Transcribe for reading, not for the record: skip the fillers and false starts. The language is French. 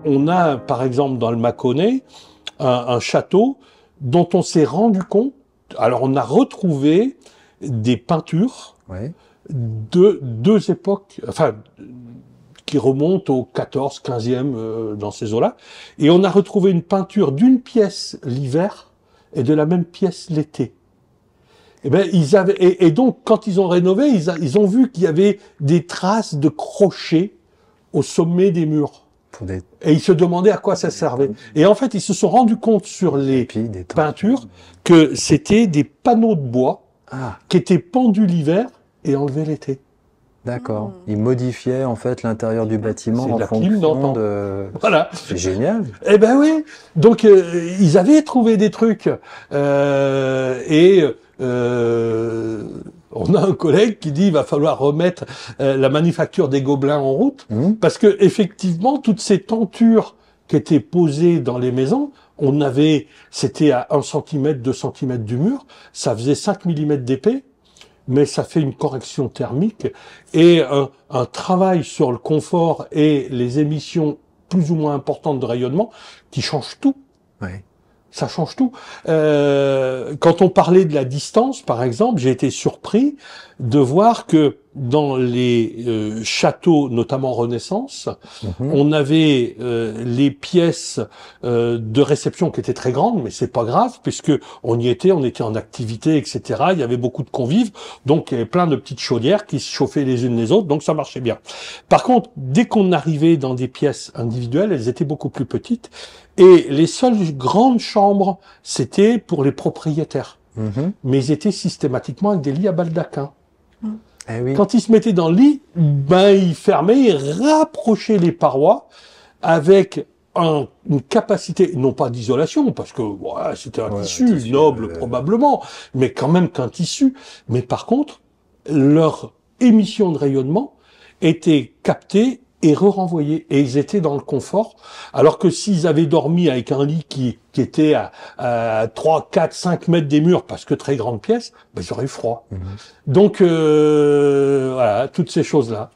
on a, par exemple, dans le Mâconnais, un château dont on s'est rendu compte. Alors, on a retrouvé des peintures de deux époques, enfin, qui remontent au 14, 15e, dans ces eaux-là. Et on a retrouvé une peinture d'une pièce l'hiver et de la même pièce l'été. Eh ben, et donc, quand ils ont rénové, ils ont vu qu'il y avait des traces de crochets au sommet des murs. Et ils se demandaient à quoi ça servait. Et en fait, ils se sont rendus compte sur les peintures que c'était des panneaux de bois qui étaient pendus l'hiver et enlevés l'été. D'accord. Ils modifiaient en fait l'intérieur du bâtiment en fonction de... Voilà. C'est génial. Eh ben oui. Donc ils avaient trouvé des trucs. On a un collègue qui dit il va falloir remettre la manufacture des Gobelins en route parce que effectivement toutes ces tentures qui étaient posées dans les maisons, c'était à 1 cm, 2 cm du mur, ça faisait 5 mm d'épais. Mais ça fait une correction thermique et un travail sur le confort et les émissions plus ou moins importantes de rayonnement qui change tout. Ça change tout. Quand on parlait de la distance, par exemple, j'ai été surpris de voir que dans les châteaux, notamment Renaissance, on avait les pièces de réception qui étaient très grandes, mais c'est pas grave puisque on était en activité, etc. Il y avait beaucoup de convives, donc il y avait plein de petites chaudières qui se chauffaient les unes les autres, donc ça marchait bien. Par contre, dès qu'on arrivait dans des pièces individuelles, elles étaient beaucoup plus petites. Et les seules grandes chambres, c'était pour les propriétaires. Mais ils étaient systématiquement avec des lits à baldaquin. Quand ils se mettaient dans le lit, ils fermaient, ils rapprochaient les parois avec une capacité, non pas d'isolation, parce que c'était un tissu noble probablement, mais quand même qu'un tissu. Mais par contre, leur émission de rayonnement était captée et re-renvoyés. Et ils étaient dans le confort. Alors que s'ils avaient dormi avec un lit qui était à 3, 4, 5 mètres des murs, parce que très grande pièce, ils auraient eu froid. Donc, voilà, toutes ces choses-là.